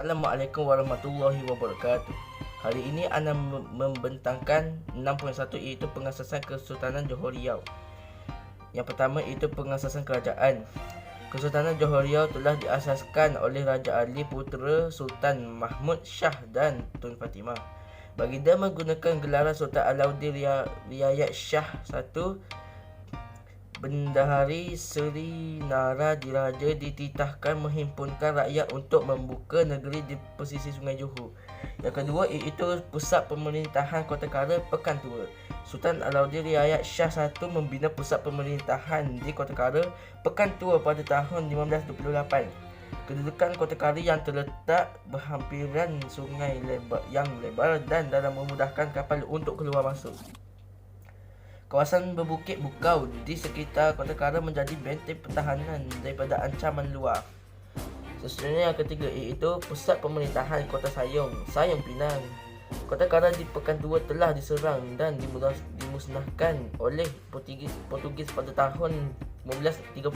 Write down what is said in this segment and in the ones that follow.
Assalamualaikum warahmatullahi wabarakatuh. Hari ini Ana membentangkan 6.1 iaitu pengasasan Kesultanan Johor Riau. Yang pertama iaitu pengasasan kerajaan. Kesultanan Johor Riau telah diasaskan oleh Raja Ali putera Sultan Mahmud Shah dan Tun Fatimah. Baginda menggunakan gelaran Sultan Alauddin Riayat Shah I Bendahari Seri Nara Diraja dititahkan menghimpunkan rakyat untuk membuka negeri di pesisir Sungai Johor. Yang kedua iaitu pusat pemerintahan Kota Kara Pekan Tua. Sultan Alauddin Riayat Shah I membina pusat pemerintahan di Kota Kara Pekan Tua pada tahun 1528. Kedudukan Kota Kara yang terletak berhampiran sungai yang lebar dan dalam memudahkan kapal untuk keluar masuk. Kawasan berbukit bukau di sekitar Kota Kara menjadi benteng pertahanan daripada ancaman luar. Seterusnya yang ketiga iaitu pusat pemerintahan Kota Sayong Pinang. Kota Kara di Pekan Tua telah diserang dan dimusnahkan oleh Portugis pada tahun 1535.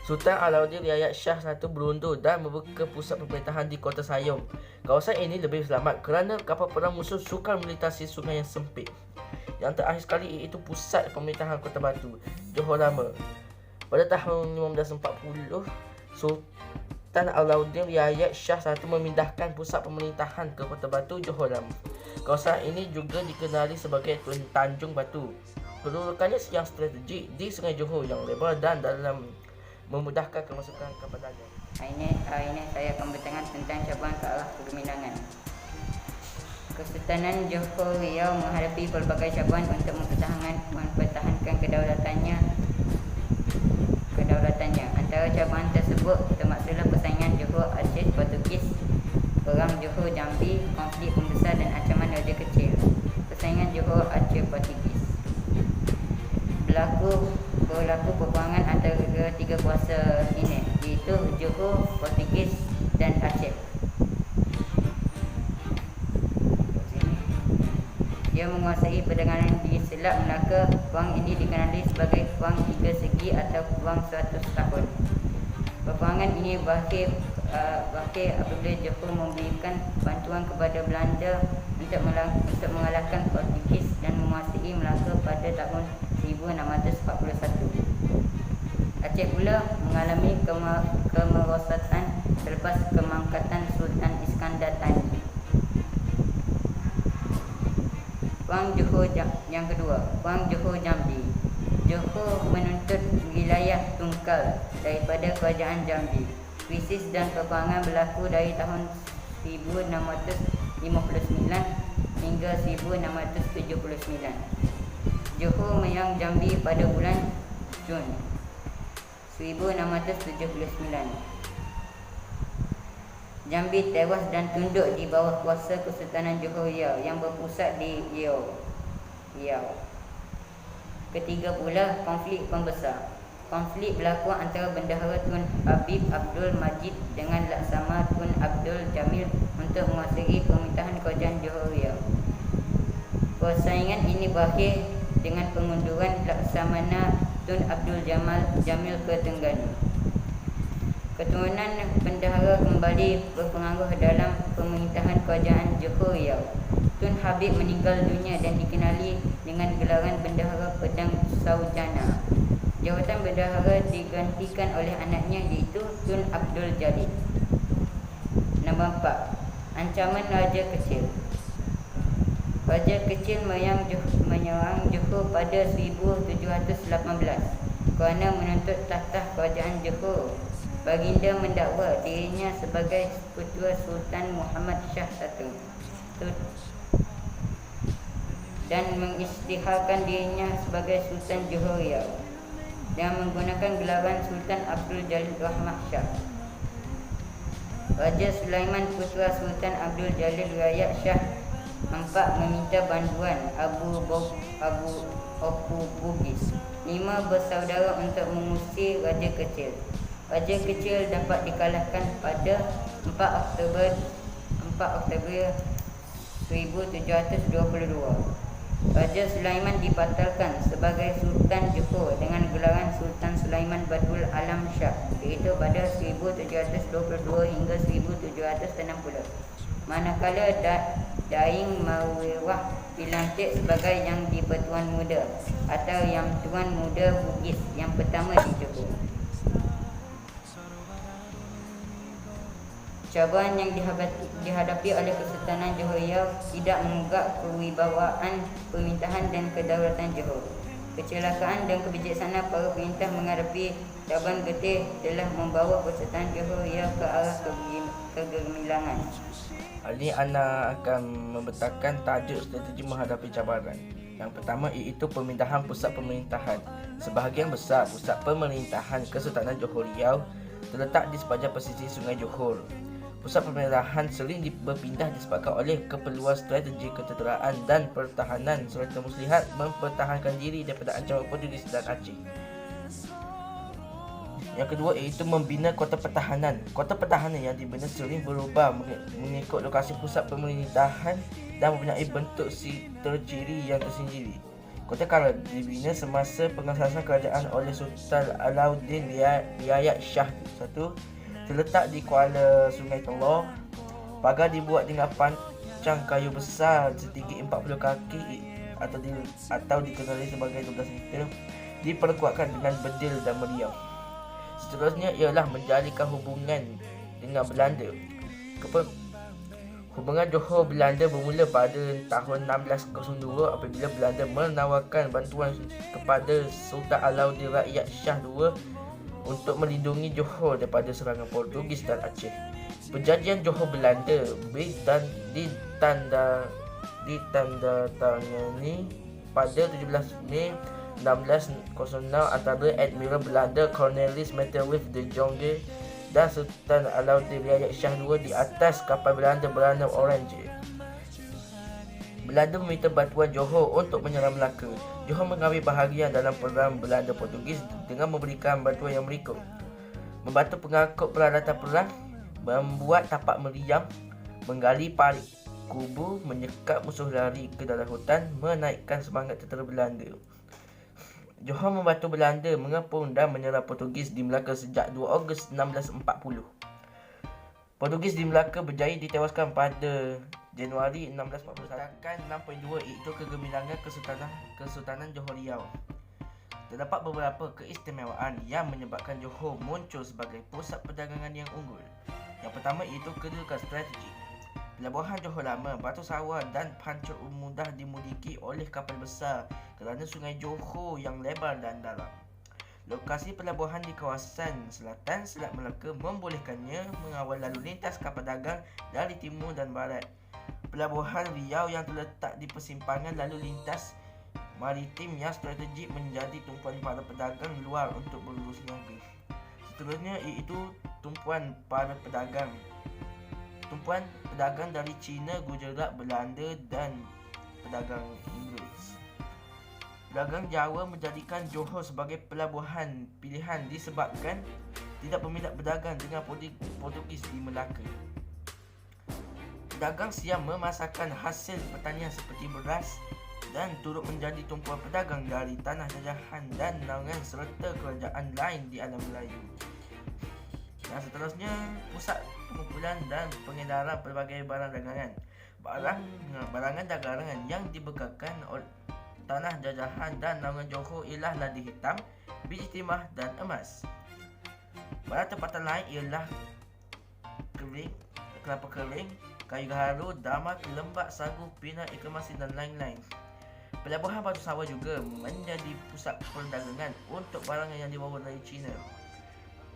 Sultan Alauddin Riayat Shah I berundur dan membuka pusat pemerintahan di Kota Sayong. Kawasan ini lebih selamat kerana kapal perang musuh sukar melintasi sungai yang sempit. Yang terakhir sekali iaitu pusat pemerintahan Kota Batu, Johor Lama. Pada tahun 1540, Sultan Alauddin Riayat Shah I memindahkan pusat pemerintahan ke Kota Batu, Johor Lama. Kawasan ini juga dikenali sebagai Tanjung Batu. Kedudukannya yang strategik di Sungai Johor yang lebar dan dalam memudahkan kemasukan kapal dagang. Hari ini saya akan bertanya tentang cabaran ke arah kegemilangan. Kesultanan Johor Riau menghadapi pelbagai cabaran untuk mempertahankan kedaulatannya. Antara cabaran tersebut termaktublah persaingan Johor Aceh Portugis, perang Johor Jambi, konflik pembesar dan ancaman Raja Kecil. Persaingan Johor Aceh Portugis. Berlaku peperangan antara tiga kuasa ini, iaitu Johor, Portugis dan Aceh. Dia menguasai perdagangan di Selat Melaka. Perang ini dikenali sebagai Perang Tiga Segi atau Perang 100 Tahun. Peperangan ini berakhir apabila Johor memberikan bantuan kepada Belanda untuk mengalahkan Portugis dan menguasai Melaka pada tahun 1641. Aceh pula mengalami kemerosotan selepas kemangkatan Sultan Iskandar Thani. Perang Johor yang kedua, Perang Johor Jambi. Johor menuntut wilayah tungkal daripada kerajaan Jambi. Krisis dan peperangan berlaku dari tahun 1659 hingga 1679. Johor menyerang Jambi pada bulan Jun 1679. Jambi tewas dan tunduk di bawah kuasa Kesultanan Johor Riau yang berpusat di Riau. Ketiga pula, konflik pembesar. Konflik berlaku antara Bendahara Tun Habib Abdul Majid dengan Laksama Tun Abdul Jamil untuk menguasai pemerintahan kerajaan Johor Riau. Persaingan ini berakhir dengan pengunduran Laksamana Tun Abdul Jamil ke Terengganu. Keturunan bendahara kembali berpengaruh dalam pemerintahan kerajaan Johor Riau. Tun Habib meninggal dunia dan dikenali dengan gelaran Bendahara Pedang Saujana. Jawatan bendahara digantikan oleh anaknya iaitu Tun Abdul Jalil. Nombor 4. Ancaman Raja Kecil. Raja Kecil menyerang Johor pada 1718 kerana menuntut takhta kerajaan Johor. Baginda mendakwa dirinya sebagai putera Sultan Muhammad Shah I dan mengisytiharkan dirinya sebagai Sultan Johor Riau dan menggunakan gelaran Sultan Abdul Jalil Rahmah Shah. Raja Sulaiman putera Sultan Abdul Jalil Riayat Shah IV meminta bantuan Abu Bugis 5 bersaudara untuk mengusir Raja Kecil. Raja Kecil dapat dikalahkan pada 4 Oktober 1722. Raja Sulaiman dibatalkan sebagai Sultan Johor dengan gelaran Sultan Sulaiman Badrul Alam Shah, iaitu pada 1722 hingga 1760. Manakala Daing Mawewah dilantik sebagai Yang di-Pertuan Muda atau Yang Tuan Muda Bugis yang pertama di Johor. Cabaran yang dihadapi oleh Kesultanan Johor Riau tidak menunggak kewibawaan pemerintahan dan kedaulatan Johor. Kecelakaan dan kebijaksanaan para perintah menghadapi cabaran getih telah membawa Kesultanan Johor Riau ke arah kegemilangan. Ini Ana akan membentangkan tajuk strategi menghadapi cabaran. Yang pertama iaitu pemindahan pusat pemerintahan. Sebahagian besar pusat pemerintahan Kesultanan Johor Riau terletak di sepanjang pesisir Sungai Johor. Pusat pemerintahan sering berpindah disebabkan oleh keperluan strategi ketenteraan dan pertahanan serta muslihat mempertahankan diri daripada ancaman Portugis dan Aceh. Yang kedua iaitu membina kota pertahanan. Kota pertahanan yang dibina sering berubah mengikut lokasi pusat pemerintahan dan mempunyai bentuk terciri yang tersendiri. Kota Kara dibina semasa pengasasan kerajaan oleh Sultan Alauddin Riayat Shah I. Terletak di Kuala Sungai Telor. Pagar dibuat dengan pancang kayu besar setinggi 40 kaki atau dikenali sebagai 12 meter, diperkuatkan dengan bedil dan meriam. Seterusnya ialah menjalinkan hubungan dengan Belanda. Hubungan Johor Belanda bermula pada tahun 1602 apabila Belanda menawarkan bantuan kepada Sultan Alauddin Riayat Shah II untuk melindungi Johor daripada serangan Portugis dan Aceh. Perjanjian Johor Belanda ditandatangani pada 17 Mei 1606 antara Admiral Belanda Cornelis Metterwolf de Jonge dan Sultan Alauddin Riayat Shah II di atas kapal Belanda bernama Orange. Belanda meminta bantuan Johor untuk menyerang Melaka. Johor mengambil bahagian dalam perang Belanda Portugis dengan memberikan bantuan yang berikut: membantu pengangkut peralatan perang, membuat tapak meriam, menggali parit kubu, menyekat musuh lari ke dalam hutan, menaikkan semangat tentera Belanda. Johor membantu Belanda mengepung dan menyerang Portugis di Melaka sejak 2 Ogos 1640. Portugis di Melaka berjaya ditewaskan pada Januari 1640. Katakan 6.2 iaitu kegemilangan Kesultanan Johor Riau. Terdapat beberapa keistimewaan yang menyebabkan Johor muncul sebagai pusat perdagangan yang unggul. Yang pertama iaitu kedudukan strategik. Pelabuhan Johor Lama, Batu Sawah dan Pancur mudah dimiliki oleh kapal besar kerana Sungai Johor yang lebar dan dalam. Lokasi pelabuhan di kawasan selatan Selat Melaka membolehkannya mengawal lalu lintas kapal dagang dari timur dan barat. Pelabuhan Riau yang terletak di persimpangan lalu lintas maritim yang strategik menjadi tumpuan para pedagang luar untuk berurus niaga. Seterusnya iaitu tumpuan pedagang dari China, Gujarat, Belanda dan pedagang Inggeris. Pedagang Jawa menjadikan Johor sebagai pelabuhan pilihan disebabkan tidak berminat berdagang dengan Portugis di Melaka. Pedagang Siam memasarkan hasil pertanian seperti beras dan turut menjadi tumpuan pedagang dari tanah jajahan dan naungan serta kerajaan lain di alam Melayu. Dan seterusnya, pusat pengumpulan dan pengedaran pelbagai barang dagangan. Barangan dagangan yang dibekalkan oleh tanah jajahan dan naungan Johor ialah ladi hitam, biji timah dan emas. Barang tempatan lain ialah kelapa kering, kayu gaharu, damak, lembak, sagu, pinang, ikan masin dan lain-lain. Pelabuhan Batu Sawah juga menjadi pusat perdagangan untuk barang yang dibawa dari China.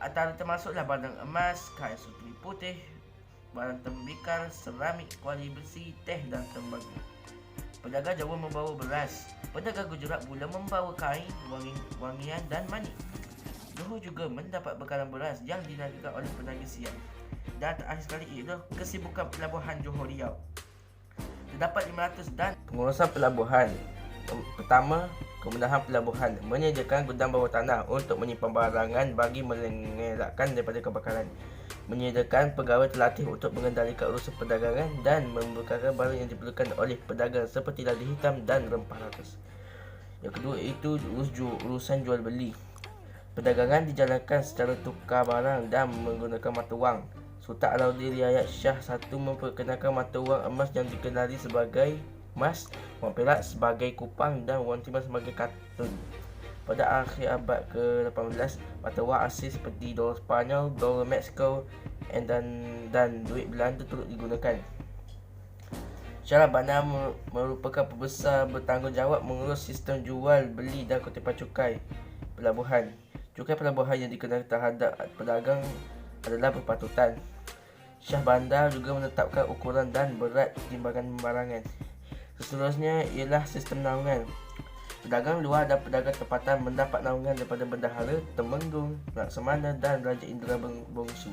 Antara termasuklah barang emas, kain sutri putih, barang tembikar, seramik, kuali besi, teh dan tembaga. Pedagang Jawa membawa beras. Pedagang Gujarat pula membawa kain, wangian dan manik. Johor juga mendapat bekalan beras yang diniagakan oleh peniaga Siam. Dan terakhir sekali ialah kesibukan pelabuhan Johor Riau. Terdapat 500 dan pengurusan pelabuhan. Pertama, kemudahan pelabuhan menyediakan gudang bawah tanah untuk menyimpan barangan bagi mengelakkan daripada kebakaran. menyediakan pegawai terlatih untuk mengendalikan urusan perdagangan dan membekalkan barang yang diperlukan oleh pedagang seperti lada hitam dan rempah ratus. Yang kedua itu urusan jual beli. Perdagangan dijalankan secara tukar barang dan menggunakan mata wang. Sultan Alauddin Riayat Shah I memperkenalkan mata wang emas yang dikenali sebagai emas, wang perak sebagai kupang dan wang timah sebagai katun. Pada akhir abad ke-18, mata wang asing seperti dolar Spanyol, dolar Mexico dan duit Belanda turut digunakan. Syarah bandar merupakan pembesar bertanggungjawab mengurus sistem jual beli dan kutipan cukai pelabuhan. Cukai pelabuhan yang dikenakan terhadap pedagang adalah berpatutan. Syah bandar juga menetapkan ukuran dan berat timbangan barangan. Seterusnya ialah sistem naungan. Pedagang luar dan pedagang tempatan mendapat naungan daripada bendahara, temenggung, laksamana dan Raja Indra Bongsu.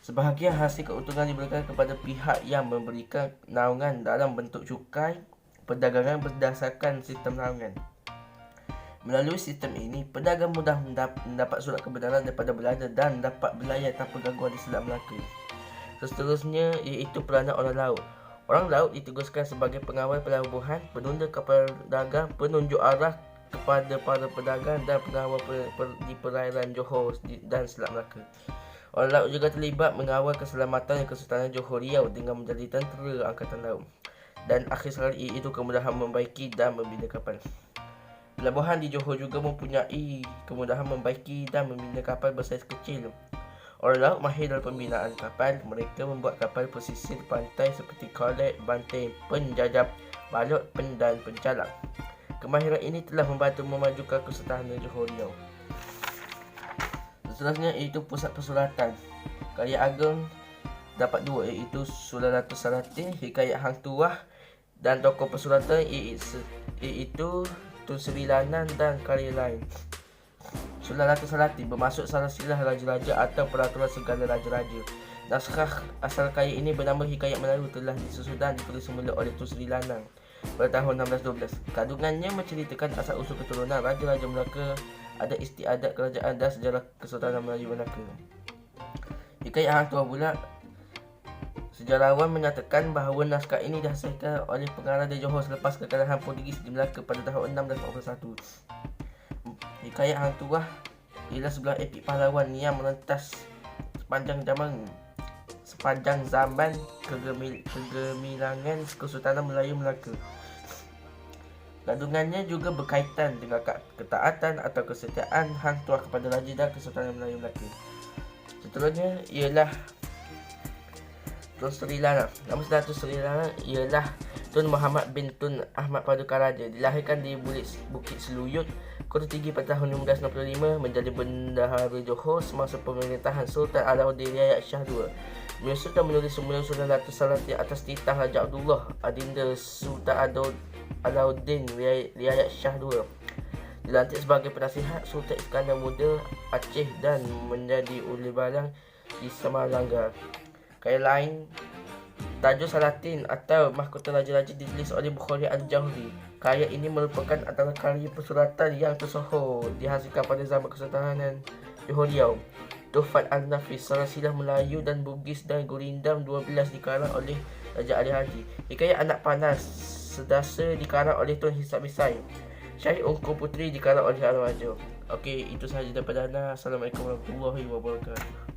Sebahagian hasil keuntungan diberikan kepada pihak yang memberikan naungan dalam bentuk cukai perdagangan berdasarkan sistem naungan. Melalui sistem ini, pedagang mudah mendapat surat kebenaran daripada Belanda dan dapat berlayar tanpa gangguan di Selat Melaka. Seterusnya iaitu peranan orang laut. Orang laut ditugaskan sebagai pengawal pelabuhan, penunda kapal dagang, penunjuk arah kepada para pedagang dan pengawal di perairan Johor dan Selat Melaka. Orang laut juga terlibat mengawal keselamatan Kesultanan Johor Riau dengan menjadi tentera angkatan laut. Dan akhir sekali iaitu kemudahan membaiki dan membina kapal. Pelabuhan di Johor juga mempunyai kemudahan membaiki dan membina kapal bersaiz kecil. Orang laut mahir dalam pembinaan kapal. Mereka membuat kapal pesisir pantai seperti korek, banteng, penjajab, balot, dan pencalang. Kemahiran ini telah membantu memajukan Kesultanan Johor Riau. Seterusnya iaitu pusat persuratan. Karya agung dapat dua iaitu Sulalatus Salatin, Hikayat Hang Tuah dan tokoh persuratan iaitu Tun Sri Lanang dan karya lain. Sulalatus Salatin bermaksud silsilah raja-raja atau peraturan segala raja-raja. Naskah asal karya ini bernama Hikayat Melayu telah disusun dan ditulis semula oleh Tun Sri Lanang pada tahun 1612. Kandungannya menceritakan asal-usul keturunan raja-raja Melaka, adat istiadat kerajaan dan sejarah Kesultanan Melayu Melaka. Hikayat Hang Tuah pula, sejarawan menyatakan bahawa naskah ini dihasilkan oleh pengarang dari Johor selepas kekalahan Portugis di Melaka pada tahun 1641. Hikayat Hang Tuah ialah sebuah epik pahlawan yang merentas sepanjang zaman kegemilangan Kesultanan Melayu Melaka. Kandungannya juga berkaitan dengan ketaatan atau kesetiaan Hang Tuah kepada Raja dan Kesultanan Melayu Melaka. Seterusnya ialah Tun Sri Lanang. Nama sebenar Tun Sri Lanang ialah Tun Muhammad bin Tun Ahmad Paduka Raja. Dilahirkan di Bukit Seluyut, Kota Tinggi pada tahun 1565, menjadi bendahara Johor semasa pemerintahan Sultan Alauddin Riayat Shah II. Beliau Sultan menulis semula Sulalatus Salatin atas titah Raja Abdullah, adinda Sultan Alauddin Riayat Shah II. Dilantik sebagai penasihat Sultan Iskandar Muda Aceh dan menjadi uli balang di Samarangga. Karya lain, Tajuk Salatin atau Mahkota Raja-Raja ditulis oleh Bukhari Al-Jauhri. Karya ini merupakan antara karya persuratan yang tersohor dihasilkan pada zaman Kesultanan Johor Riau. Tuhfat Al-Nafis, silsilah Melayu dan Bugis dan Gurindam 12 dikarang oleh Raja Ali Haji. Hikayat Anak Panas Sedasa dikarang oleh Tun Hisab Misai. Syahid Ungku Putri dikarang oleh Al-Wajo. Okey, itu sahaja daripada Ana. Assalamualaikum warahmatullahi wabarakatuh.